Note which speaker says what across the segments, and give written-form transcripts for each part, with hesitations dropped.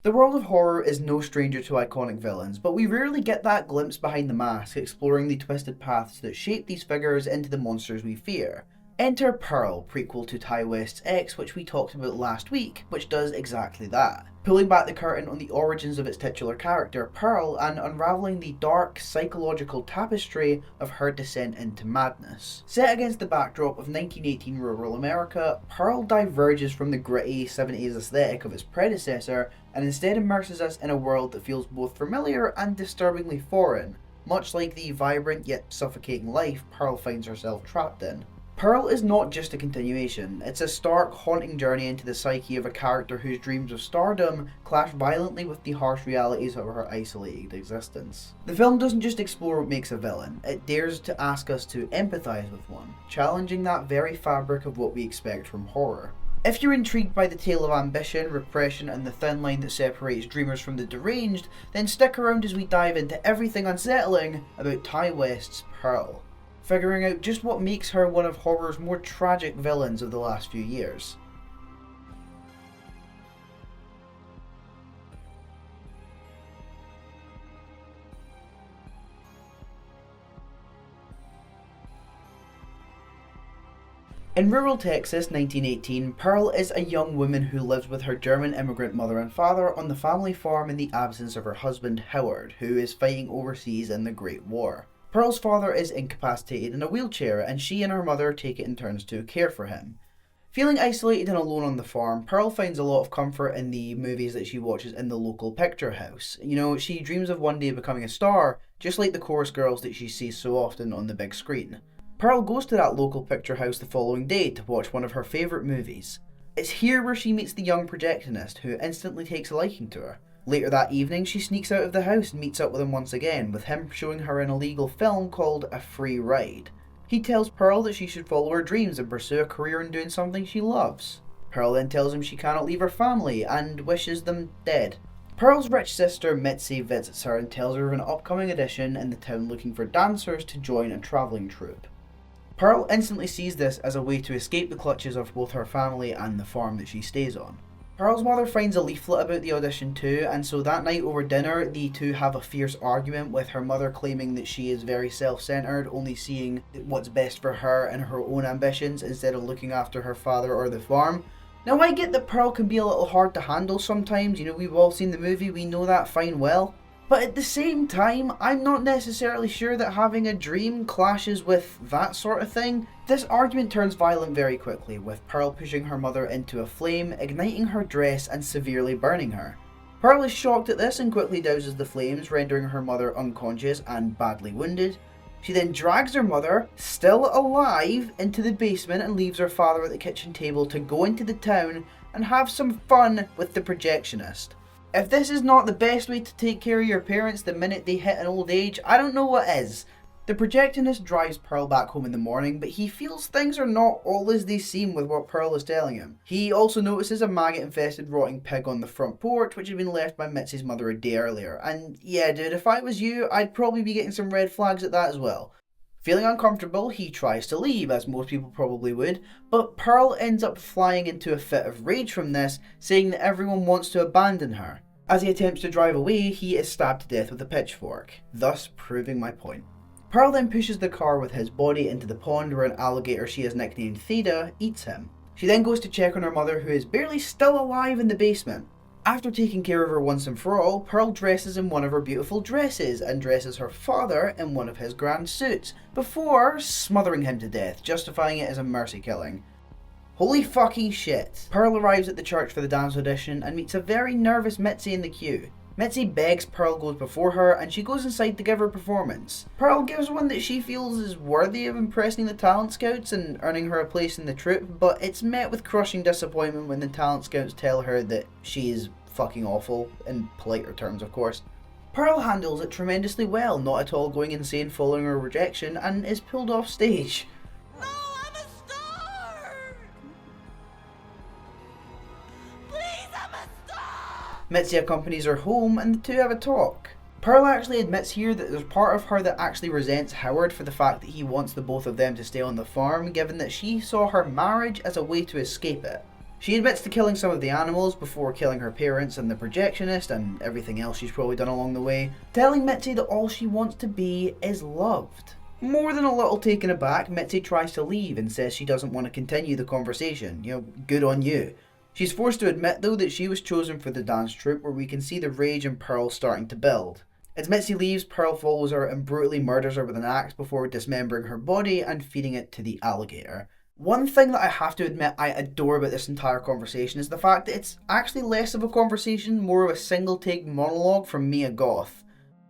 Speaker 1: The world of horror is no stranger to iconic villains, but we rarely get that glimpse behind the mask, exploring the twisted paths that shape these figures into the monsters we fear. Enter Pearl, prequel to Ty West's X, which we talked about last week, which does exactly that. Pulling back the curtain on the origins of its titular character, Pearl, and unravelling the dark, psychological tapestry of her descent into madness. Set against the backdrop of 1918 rural America, Pearl diverges from the gritty 70s aesthetic of its predecessor and instead immerses us in a world that feels both familiar and disturbingly foreign, much like the vibrant yet suffocating life Pearl finds herself trapped in. Pearl is not just a continuation, it's a stark, haunting journey into the psyche of a character whose dreams of stardom clash violently with the harsh realities of her isolated existence. The film doesn't just explore what makes a villain, it dares to ask us to empathise with one, challenging that very fabric of what we expect from horror. If you're intrigued by the tale of ambition, repression, and the thin line that separates dreamers from the deranged, then stick around as we dive into everything unsettling about Ty West's Pearl, figuring out just what makes her one of horror's more tragic villains of the last few years. In rural Texas, 1918, Pearl is a young woman who lives with her German immigrant mother and father on the family farm in the absence of her husband Howard, who is fighting overseas in the Great War. Pearl's father is incapacitated in a wheelchair, and she and her mother take it in turns to care for him. Feeling isolated and alone on the farm, Pearl finds a lot of comfort in the movies that she watches in the local picture house. She dreams of one day becoming a star, just like the chorus girls that she sees so often on the big screen. Pearl goes to that local picture house the following day to watch one of her favourite movies. It's here where she meets the young projectionist, who instantly takes a liking to her. Later that evening, she sneaks out of the house and meets up with him once again, with him showing her an illegal film called A Free Ride. He tells Pearl that she should follow her dreams and pursue a career in doing something she loves. Pearl then tells him she cannot leave her family and wishes them dead. Pearl's rich sister Mitzi visits her and tells her of an upcoming audition in the town looking for dancers to join a travelling troupe. Pearl instantly sees this as a way to escape the clutches of both her family and the farm that she stays on. Pearl's mother finds a leaflet about the audition too, and so that night over dinner, the two have a fierce argument, with her mother claiming that she is very self-centered, only seeing what's best for her and her own ambitions instead of looking after her father or the farm. Now, I get that Pearl can be a little hard to handle sometimes, we've all seen the movie, we know that fine well. But at the same time, I'm not necessarily sure that having a dream clashes with that sort of thing. This argument turns violent very quickly, with Pearl pushing her mother into a flame, igniting her dress and severely burning her. Pearl is shocked at this and quickly douses the flames, rendering her mother unconscious and badly wounded. She then drags her mother, still alive, into the basement and leaves her father at the kitchen table to go into the town and have some fun with the projectionist. If this is not the best way to take care of your parents the minute they hit an old age, I don't know what is. The projectionist drives Pearl back home in the morning, but he feels things are not all as they seem with what Pearl is telling him. He also notices a maggot-infested rotting pig on the front porch, which had been left by Mitzi's mother a day earlier. And yeah, dude, if I was you, I'd probably be getting some red flags at that as well. Feeling uncomfortable, he tries to leave, as most people probably would, but Pearl ends up flying into a fit of rage from this, saying that everyone wants to abandon her. As he attempts to drive away, he is stabbed to death with a pitchfork, thus proving my point. Pearl then pushes the car with his body into the pond where an alligator she has nicknamed Theda eats him. She then goes to check on her mother, who is barely still alive in the basement. After taking care of her once and for all, Pearl dresses in one of her beautiful dresses and dresses her father in one of his grand suits, before smothering him to death, justifying it as a mercy killing. Holy fucking shit. Pearl arrives at the church for the dance audition and meets a very nervous Mitzi in the queue. Mitzi begs Pearl goes before her, and she goes inside to give her performance. Pearl gives one that she feels is worthy of impressing the talent scouts and earning her a place in the troupe, but it's met with crushing disappointment when the talent scouts tell her that she is fucking awful, in politer terms of course. Pearl handles it tremendously well, not at all going insane following her rejection, and is pulled off stage.
Speaker 2: No, I'm a star! Please, I'm a star!
Speaker 1: Mitzi accompanies her home and the two have a talk. Pearl actually admits here that there's part of her that actually resents Howard for the fact that he wants the both of them to stay on the farm, given that she saw her marriage as a way to escape it. She admits to killing some of the animals before killing her parents and the projectionist and everything else she's probably done along the way, telling Mitzi that all she wants to be is loved. More than a little taken aback, Mitzi tries to leave and says she doesn't want to continue the conversation. Good on you. She's forced to admit though that she was chosen for the dance troupe, where we can see the rage in Pearl starting to build. As Mitzi leaves, Pearl follows her and brutally murders her with an axe before dismembering her body and feeding it to the alligator. One thing that I have to admit I adore about this entire conversation is the fact that it's actually less of a conversation, more of a single take monologue from Mia Goth.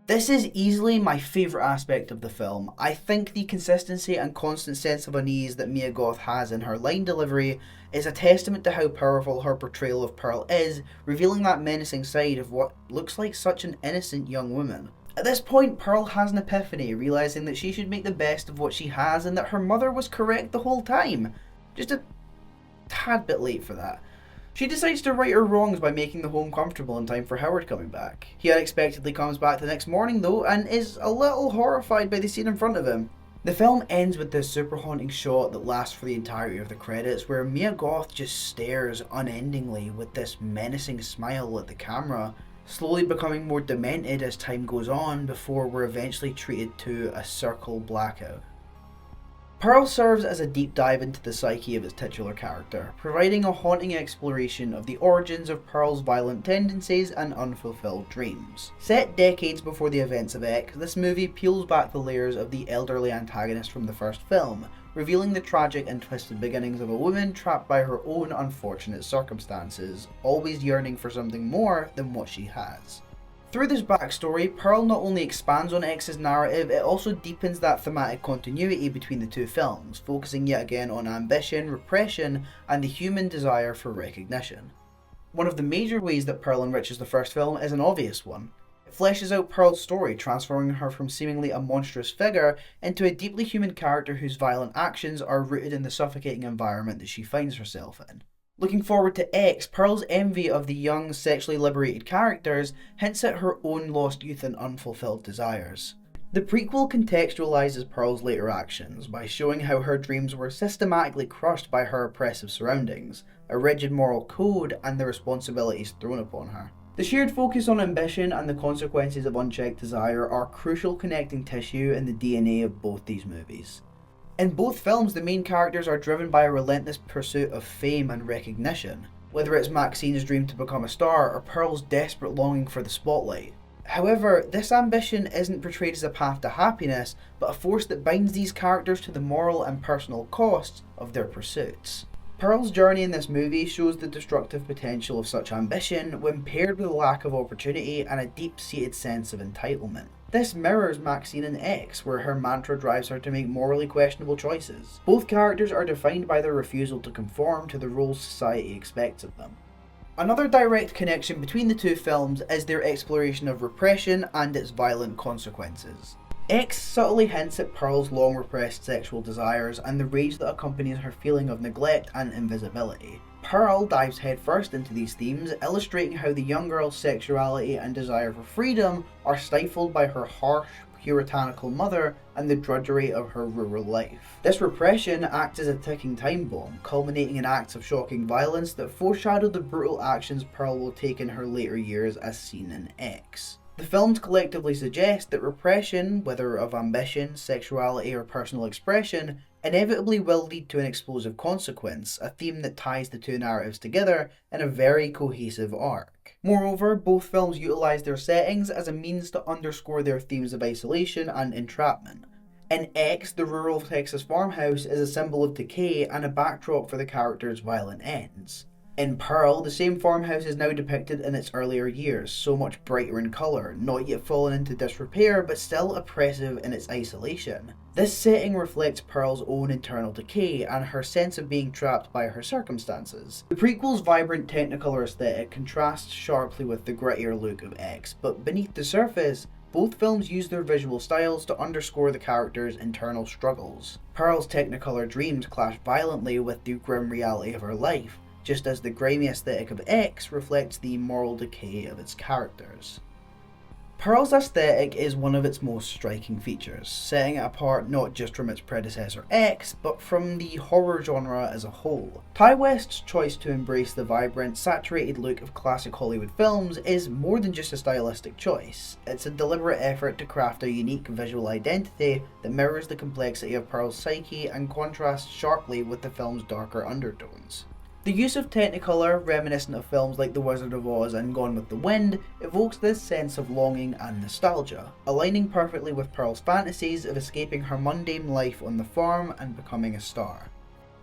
Speaker 1: This is easily my favourite aspect of the film. I think the consistency and constant sense of unease that Mia Goth has in her line delivery is a testament to how powerful her portrayal of Pearl is, revealing that menacing side of what looks like such an innocent young woman. At this point, Pearl has an epiphany, realising that she should make the best of what she has and that her mother was correct the whole time. Just a tad bit late for that. She decides to right her wrongs by making the home comfortable in time for Howard coming back. He unexpectedly comes back the next morning though, and is a little horrified by the scene in front of him. The film ends with this super haunting shot that lasts for the entirety of the credits, where Mia Goth just stares unendingly with this menacing smile at the camera, slowly becoming more demented as time goes on before we're eventually treated to a circle blackout. Pearl serves as a deep dive into the psyche of its titular character, providing a haunting exploration of the origins of Pearl's violent tendencies and unfulfilled dreams. Set decades before the events of X, this movie peels back the layers of the elderly antagonist from the first film, revealing the tragic and twisted beginnings of a woman trapped by her own unfortunate circumstances, always yearning for something more than what she has. Through this backstory, Pearl not only expands on X's narrative, it also deepens that thematic continuity between the two films, focusing yet again on ambition, repression, and the human desire for recognition. One of the major ways that Pearl enriches the first film is an obvious one. It fleshes out Pearl's story, transforming her from seemingly a monstrous figure into a deeply human character whose violent actions are rooted in the suffocating environment that she finds herself in. Looking forward to X, Pearl's envy of the young, sexually liberated characters hints at her own lost youth and unfulfilled desires. The prequel contextualizes Pearl's later actions by showing how her dreams were systematically crushed by her oppressive surroundings, a rigid moral code, and the responsibilities thrown upon her. The shared focus on ambition and the consequences of unchecked desire are crucial connecting tissue in the DNA of both these movies. In both films, the main characters are driven by a relentless pursuit of fame and recognition, whether it's Maxine's dream to become a star or Pearl's desperate longing for the spotlight. However, this ambition isn't portrayed as a path to happiness, but a force that binds these characters to the moral and personal costs of their pursuits. Pearl's journey in this movie shows the destructive potential of such ambition when paired with a lack of opportunity and a deep-seated sense of entitlement. This mirrors Maxine in X, where her mantra drives her to make morally questionable choices. Both characters are defined by their refusal to conform to the roles society expects of them. Another direct connection between the two films is their exploration of repression and its violent consequences. X subtly hints at Pearl's long repressed sexual desires and the rage that accompanies her feeling of neglect and invisibility. Pearl dives headfirst into these themes, illustrating how the young girl's sexuality and desire for freedom are stifled by her harsh, puritanical mother and the drudgery of her rural life. This repression acts as a ticking time bomb, culminating in acts of shocking violence that foreshadow the brutal actions Pearl will take in her later years as seen in X. The films collectively suggest that repression, whether of ambition, sexuality, or personal expression, inevitably will lead to an explosive consequence, a theme that ties the two narratives together in a very cohesive arc. Moreover, both films utilise their settings as a means to underscore their themes of isolation and entrapment. In X, the rural Texas farmhouse is a symbol of decay and a backdrop for the characters' violent ends. In Pearl, the same farmhouse is now depicted in its earlier years, so much brighter in colour, not yet fallen into disrepair, but still oppressive in its isolation. This setting reflects Pearl's own internal decay and her sense of being trapped by her circumstances. The prequel's vibrant Technicolour aesthetic contrasts sharply with the grittier look of X, but beneath the surface, both films use their visual styles to underscore the characters' internal struggles. Pearl's Technicolour dreams clash violently with the grim reality of her life, just as the grimy aesthetic of X reflects the moral decay of its characters. Pearl's aesthetic is one of its most striking features, setting it apart not just from its predecessor X, but from the horror genre as a whole. Ty West's choice to embrace the vibrant, saturated look of classic Hollywood films is more than just a stylistic choice. It's a deliberate effort to craft a unique visual identity that mirrors the complexity of Pearl's psyche and contrasts sharply with the film's darker undertones. The use of Technicolour, reminiscent of films like The Wizard of Oz and Gone with the Wind, evokes this sense of longing and nostalgia, aligning perfectly with Pearl's fantasies of escaping her mundane life on the farm and becoming a star.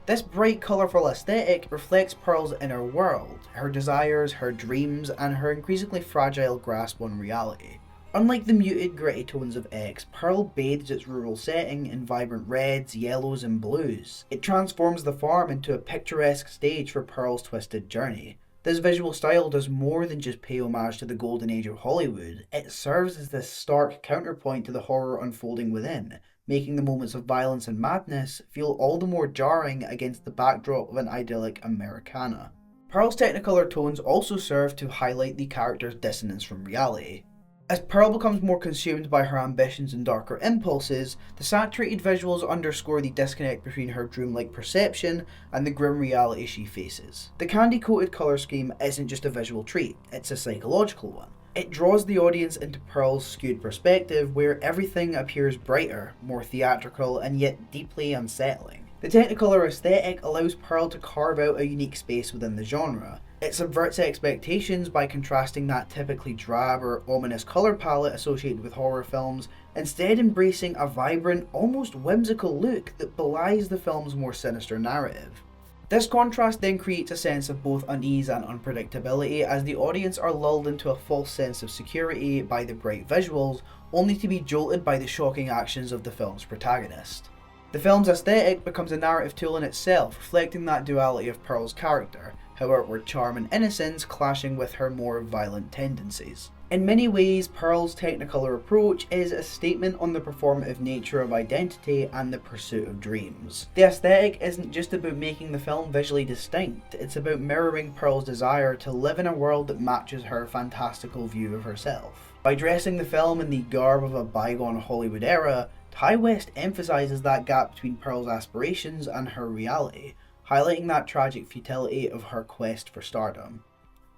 Speaker 1: This bright, colourful aesthetic reflects Pearl's inner world, her desires, her dreams, and her increasingly fragile grasp on reality. Unlike the muted, gritty tones of X, Pearl bathes its rural setting in vibrant reds, yellows, and blues. It transforms the farm into a picturesque stage for Pearl's twisted journey. This visual style does more than just pay homage to the golden age of Hollywood. It serves as this stark counterpoint to the horror unfolding within, making the moments of violence and madness feel all the more jarring against the backdrop of an idyllic Americana. Pearl's Technicolor tones also serve to highlight the character's dissonance from reality. As Pearl becomes more consumed by her ambitions and darker impulses, the saturated visuals underscore the disconnect between her dreamlike perception and the grim reality she faces. The candy-coated colour scheme isn't just a visual treat, it's a psychological one. It draws the audience into Pearl's skewed perspective, where everything appears brighter, more theatrical, and yet deeply unsettling. The Technicolor aesthetic allows Pearl to carve out a unique space within the genre. It subverts expectations by contrasting that typically drab or ominous colour palette associated with horror films, instead embracing a vibrant, almost whimsical look that belies the film's more sinister narrative. This contrast then creates a sense of both unease and unpredictability, as the audience are lulled into a false sense of security by the bright visuals, only to be jolted by the shocking actions of the film's protagonist. The film's aesthetic becomes a narrative tool in itself, reflecting that duality of Pearl's character, her outward charm and innocence clashing with her more violent tendencies. In many ways, Pearl's Technicolor approach is a statement on the performative nature of identity and the pursuit of dreams. The aesthetic isn't just about making the film visually distinct, it's about mirroring Pearl's desire to live in a world that matches her fantastical view of herself. By dressing the film in the garb of a bygone Hollywood era, Ty West emphasises that gap between Pearl's aspirations and her reality, highlighting that tragic futility of her quest for stardom.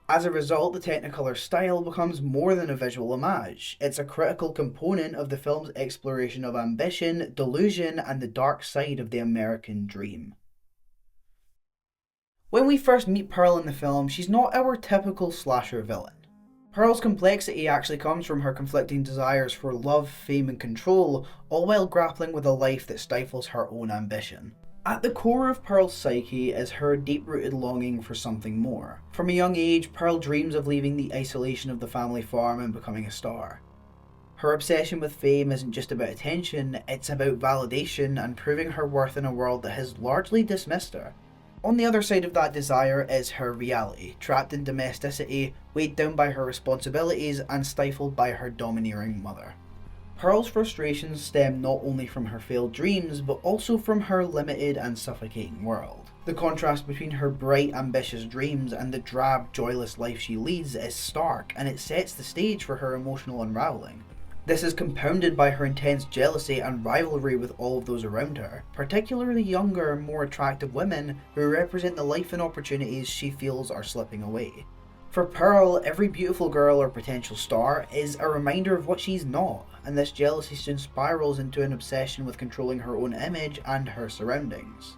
Speaker 1: As a result, the Technicolor style becomes more than a visual homage. It's a critical component of the film's exploration of ambition, delusion, and the dark side of the American dream. When we first meet Pearl in the film, she's not our typical slasher villain. Pearl's complexity actually comes from her conflicting desires for love, fame, and control, all while grappling with a life that stifles her own ambition. At the core of Pearl's psyche is her deep-rooted longing for something more. From a young age, Pearl dreams of leaving the isolation of the family farm and becoming a star. Her obsession with fame isn't just about attention, it's about validation and proving her worth in a world that has largely dismissed her. On the other side of that desire is her reality, trapped in domesticity, weighed down by her responsibilities, and stifled by her domineering mother. Pearl's frustrations stem not only from her failed dreams, but also from her limited and suffocating world. The contrast between her bright, ambitious dreams and the drab, joyless life she leads is stark, and it sets the stage for her emotional unravelling. This is compounded by her intense jealousy and rivalry with all of those around her, particularly younger, more attractive women who represent the life and opportunities she feels are slipping away. For Pearl, every beautiful girl or potential star is a reminder of what she's not, and this jealousy soon spirals into an obsession with controlling her own image and her surroundings.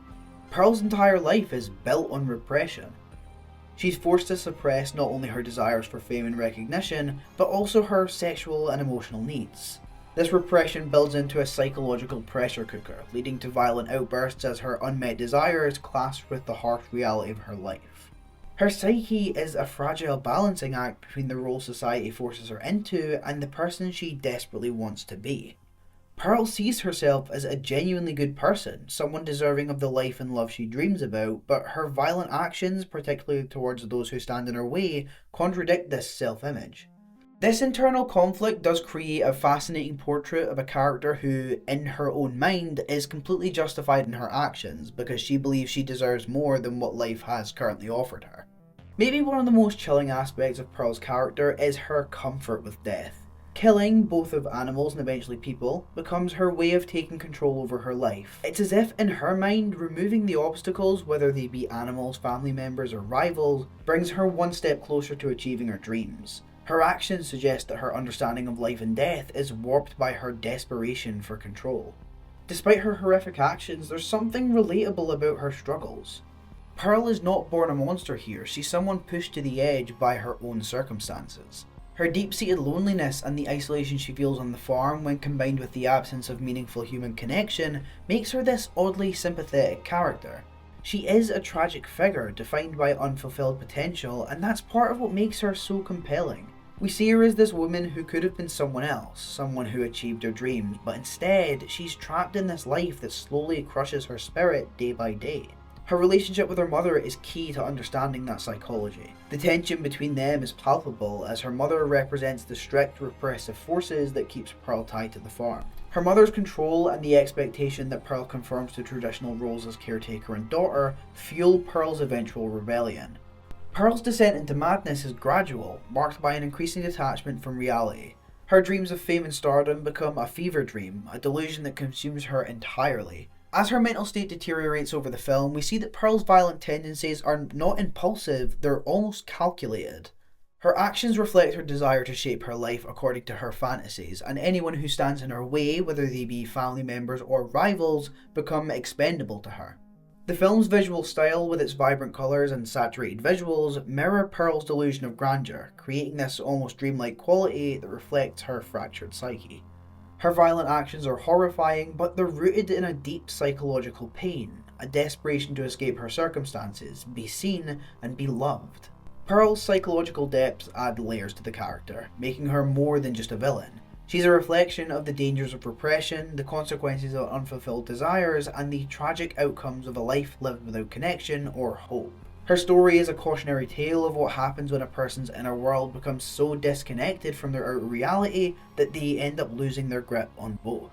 Speaker 1: Pearl's entire life is built on repression. She's forced to suppress not only her desires for fame and recognition, but also her sexual and emotional needs. This repression builds into a psychological pressure cooker, leading to violent outbursts as her unmet desires clash with the harsh reality of her life. Her psyche is a fragile balancing act between the role society forces her into and the person she desperately wants to be. Pearl sees herself as a genuinely good person, someone deserving of the life and love she dreams about, but her violent actions, particularly towards those who stand in her way, contradict this self-image. This internal conflict does create a fascinating portrait of a character who, in her own mind, is completely justified in her actions because she believes she deserves more than what life has currently offered her. Maybe one of the most chilling aspects of Pearl's character is her comfort with death. Killing, both of animals and eventually people, becomes her way of taking control over her life. It's as if, in her mind, removing the obstacles, whether they be animals, family members, or rivals, brings her one step closer to achieving her dreams. Her actions suggest that her understanding of life and death is warped by her desperation for control. Despite her horrific actions, there's something relatable about her struggles. Pearl is not born a monster here, she's someone pushed to the edge by her own circumstances. Her deep-seated loneliness and the isolation she feels on the farm, when combined with the absence of meaningful human connection, makes her this oddly sympathetic character. She is a tragic figure, defined by unfulfilled potential, and that's part of what makes her so compelling. We see her as this woman who could have been someone else, someone who achieved her dreams, but instead, she's trapped in this life that slowly crushes her spirit day by day. Her relationship with her mother is key to understanding that psychology. The tension between them is palpable, as her mother represents the strict repressive forces that keeps Pearl tied to the farm. Her mother's control and the expectation that Pearl conforms to traditional roles as caretaker and daughter fuel Pearl's eventual rebellion. Pearl's descent into madness is gradual, marked by an increasing detachment from reality. Her dreams of fame and stardom become a fever dream, a delusion that consumes her entirely. As her mental state deteriorates over the film, we see that Pearl's violent tendencies are not impulsive, they're almost calculated. Her actions reflect her desire to shape her life according to her fantasies, and anyone who stands in her way, whether they be family members or rivals, become expendable to her. The film's visual style, with its vibrant colours and saturated visuals, mirror Pearl's delusion of grandeur, creating this almost dreamlike quality that reflects her fractured psyche. Her violent actions are horrifying, but they're rooted in a deep psychological pain, a desperation to escape her circumstances, be seen, and be loved. Pearl's psychological depths add layers to the character, making her more than just a villain. She's a reflection of the dangers of repression, the consequences of unfulfilled desires, and the tragic outcomes of a life lived without connection or hope. Her story is a cautionary tale of what happens when a person's inner world becomes so disconnected from their outer reality that they end up losing their grip on both.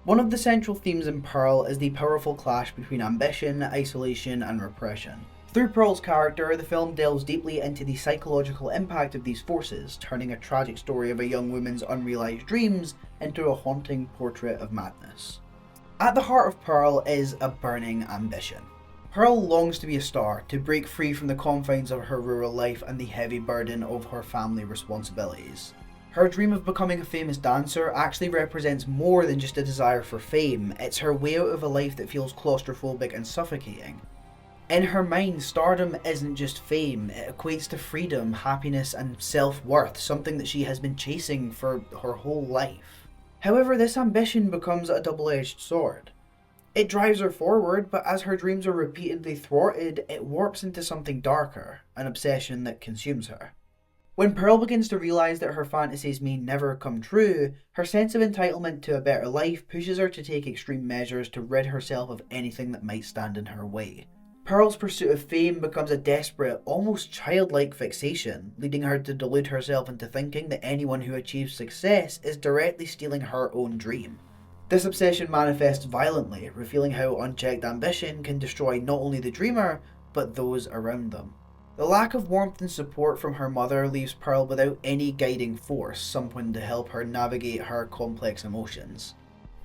Speaker 1: One of the central themes in Pearl is the powerful clash between ambition, isolation, and repression. Through Pearl's character, the film delves deeply into the psychological impact of these forces, turning a tragic story of a young woman's unrealized dreams into a haunting portrait of madness. At the heart of Pearl is a burning ambition. Pearl longs to be a star, to break free from the confines of her rural life and the heavy burden of her family responsibilities. Her dream of becoming a famous dancer actually represents more than just a desire for fame, it's her way out of a life that feels claustrophobic and suffocating. In her mind, stardom isn't just fame, it equates to freedom, happiness, and self-worth, something that she has been chasing for her whole life. However, this ambition becomes a double-edged sword. It drives her forward, but as her dreams are repeatedly thwarted, it warps into something darker, an obsession that consumes her. When Pearl begins to realise that her fantasies may never come true, her sense of entitlement to a better life pushes her to take extreme measures to rid herself of anything that might stand in her way. Pearl's pursuit of fame becomes a desperate, almost childlike fixation, leading her to delude herself into thinking that anyone who achieves success is directly stealing her own dream. This obsession manifests violently, revealing how unchecked ambition can destroy not only the dreamer, but those around them. The lack of warmth and support from her mother leaves Pearl without any guiding force, someone to help her navigate her complex emotions.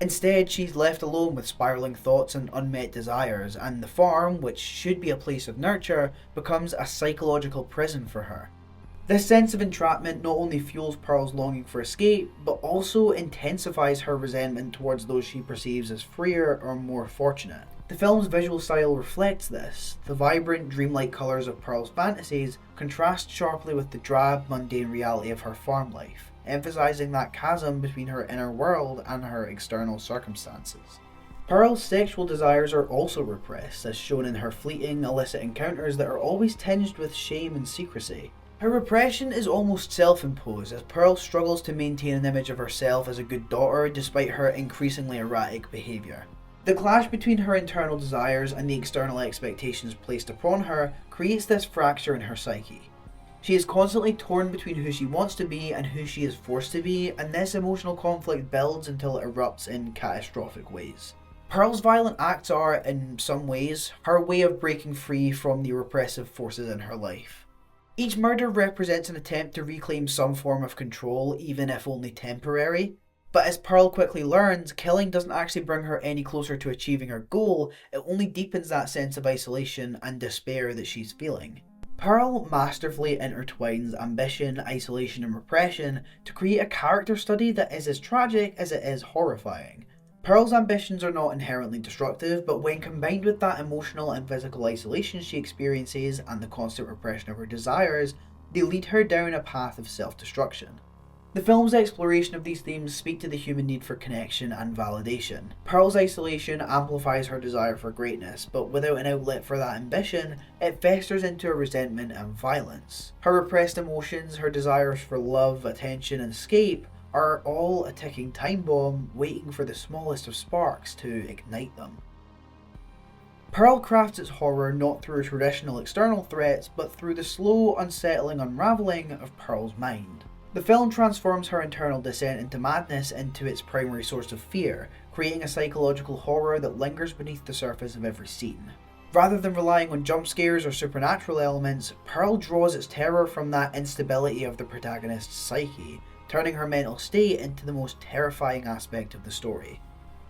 Speaker 1: Instead, she's left alone with spiraling thoughts and unmet desires, and the farm, which should be a place of nurture, becomes a psychological prison for her. This sense of entrapment not only fuels Pearl's longing for escape, but also intensifies her resentment towards those she perceives as freer or more fortunate. The film's visual style reflects this. The vibrant, dreamlike colours of Pearl's fantasies contrast sharply with the drab, mundane reality of her farm life, emphasising that chasm between her inner world and her external circumstances. Pearl's sexual desires are also repressed, as shown in her fleeting, illicit encounters that are always tinged with shame and secrecy. Her repression is almost self-imposed, as Pearl struggles to maintain an image of herself as a good daughter despite her increasingly erratic behaviour. The clash between her internal desires and the external expectations placed upon her creates this fracture in her psyche. She is constantly torn between who she wants to be and who she is forced to be, and this emotional conflict builds until it erupts in catastrophic ways. Pearl's violent acts are, in some ways, her way of breaking free from the repressive forces in her life. Each murder represents an attempt to reclaim some form of control, even if only temporary. But as Pearl quickly learns, killing doesn't actually bring her any closer to achieving her goal, it only deepens that sense of isolation and despair that she's feeling. Pearl masterfully intertwines ambition, isolation, and repression to create a character study that is as tragic as it is horrifying. Pearl's ambitions are not inherently destructive, but when combined with that emotional and physical isolation she experiences and the constant repression of her desires, they lead her down a path of self-destruction. The film's exploration of these themes speak to the human need for connection and validation. Pearl's isolation amplifies her desire for greatness, but without an outlet for that ambition, it festers into a resentment and violence. Her repressed emotions, her desires for love, attention, and escape are all a ticking time bomb waiting for the smallest of sparks to ignite them. Pearl crafts its horror not through traditional external threats, but through the slow, unsettling unravelling of Pearl's mind. The film transforms her internal descent into madness into its primary source of fear, creating a psychological horror that lingers beneath the surface of every scene. Rather than relying on jump scares or supernatural elements, Pearl draws its terror from that instability of the protagonist's psyche, turning her mental state into the most terrifying aspect of the story.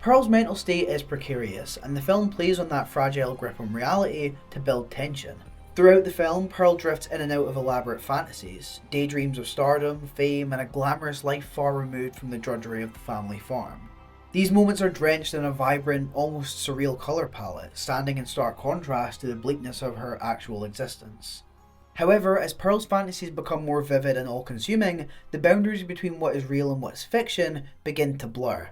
Speaker 1: Pearl's mental state is precarious, and the film plays on that fragile grip on reality to build tension. Throughout the film, Pearl drifts in and out of elaborate fantasies, daydreams of stardom, fame, and a glamorous life far removed from the drudgery of the family farm. These moments are drenched in a vibrant, almost surreal colour palette, standing in stark contrast to the bleakness of her actual existence. However, as Pearl's fantasies become more vivid and all-consuming, the boundaries between what is real and what is fiction begin to blur.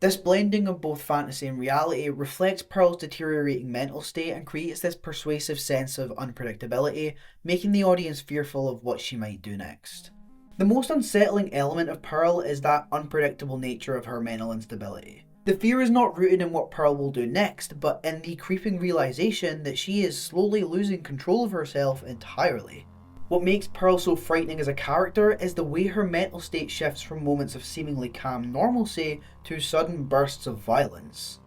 Speaker 1: This blending of both fantasy and reality reflects Pearl's deteriorating mental state and creates this persuasive sense of unpredictability, making the audience fearful of what she might do next. The most unsettling element of Pearl is that unpredictable nature of her mental instability. The fear is not rooted in what Pearl will do next, but in the creeping realization that she is slowly losing control of herself entirely. What makes Pearl so frightening as a character is the way her mental state shifts from moments of seemingly calm normalcy to sudden bursts of violence.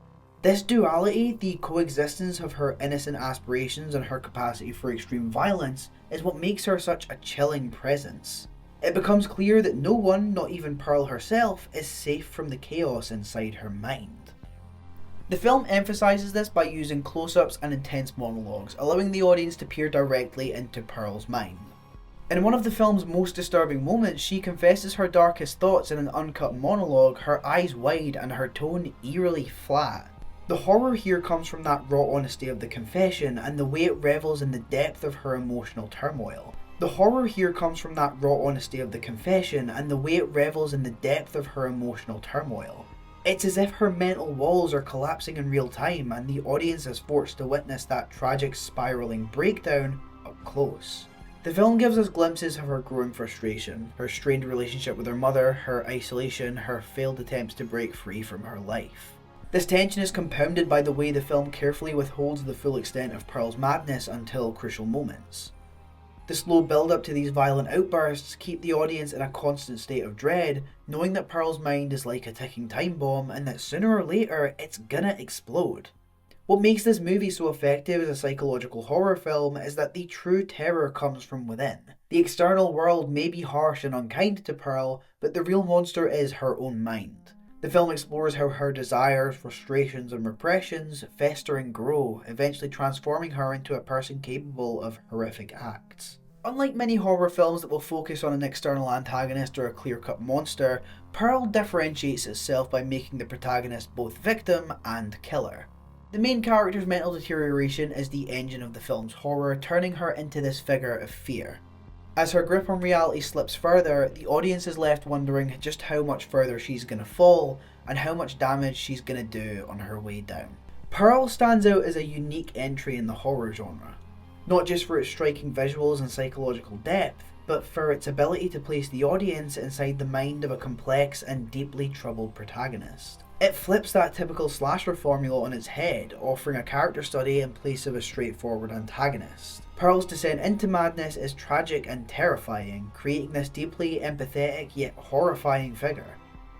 Speaker 1: This duality, the coexistence of her innocent aspirations and her capacity for extreme violence, is what makes her such a chilling presence. It becomes clear that no one, not even Pearl herself, is safe from the chaos inside her mind. The film emphasises this by using close-ups and intense monologues, allowing the audience to peer directly into Pearl's mind. In one of the film's most disturbing moments, she confesses her darkest thoughts in an uncut monologue, her eyes wide and her tone eerily flat. The horror here comes from that raw honesty of the confession and the way it revels in the depth of her emotional turmoil. The horror here comes from that raw honesty of the confession and the way it revels in the depth of her emotional turmoil. It's as if her mental walls are collapsing in real time and the audience is forced to witness that tragic spiralling breakdown up close. The film gives us glimpses of her growing frustration, her strained relationship with her mother, her isolation, her failed attempts to break free from her life. This tension is compounded by the way the film carefully withholds the full extent of Pearl's madness until crucial moments. The slow build-up to these violent outbursts keep the audience in a constant state of dread, knowing that Pearl's mind is like a ticking time bomb and that sooner or later it's gonna explode. What makes this movie so effective as a psychological horror film is that the true terror comes from within. The external world may be harsh and unkind to Pearl, but the real monster is her own mind. The film explores how her desires, frustrations, and repressions fester and grow, eventually transforming her into a person capable of horrific acts. Unlike many horror films that will focus on an external antagonist or a clear-cut monster, Pearl differentiates itself by making the protagonist both victim and killer. The main character's mental deterioration is the engine of the film's horror, turning her into this figure of fear. As her grip on reality slips further, the audience is left wondering just how much further she's gonna fall and how much damage she's gonna do on her way down. Pearl stands out as a unique entry in the horror genre, not just for its striking visuals and psychological depth, but for its ability to place the audience inside the mind of a complex and deeply troubled protagonist. It flips that typical slasher formula on its head, offering a character study in place of a straightforward antagonist. Pearl's descent into madness is tragic and terrifying, creating this deeply empathetic yet horrifying figure.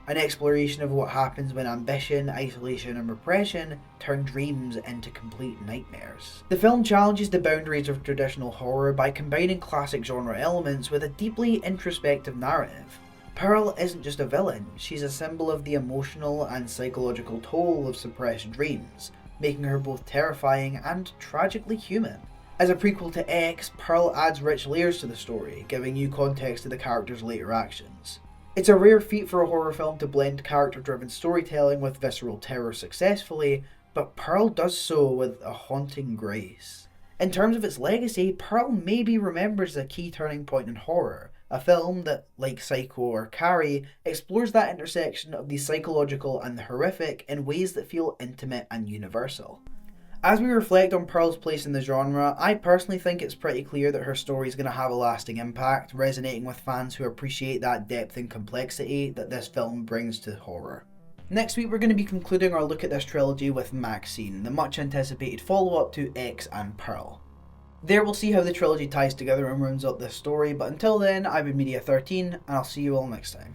Speaker 1: an exploration of what happens when ambition, isolation and repression turn dreams into complete nightmares. The film challenges the boundaries of traditional horror by combining classic genre elements with a deeply introspective narrative. Pearl isn't just a villain, she's a symbol of the emotional and psychological toll of suppressed dreams, making her both terrifying and tragically human. As a prequel to X, Pearl adds rich layers to the story, giving new context to the character's later actions. It's a rare feat for a horror film to blend character-driven storytelling with visceral terror successfully, but Pearl does so with a haunting grace. In terms of its legacy, Pearl may be remembered as a key turning point in horror, a film that, like Psycho or Carrie, explores that intersection of the psychological and the horrific in ways that feel intimate and universal. As we reflect on Pearl's place in the genre, I personally think it's pretty clear that her story is going to have a lasting impact, resonating with fans who appreciate that depth and complexity that this film brings to horror. Next week we're going to be concluding our look at this trilogy with Maxine, the much anticipated follow-up to X and Pearl. There we'll see how the trilogy ties together and rounds up this story, but until then, I've been Media13, and I'll see you all next time.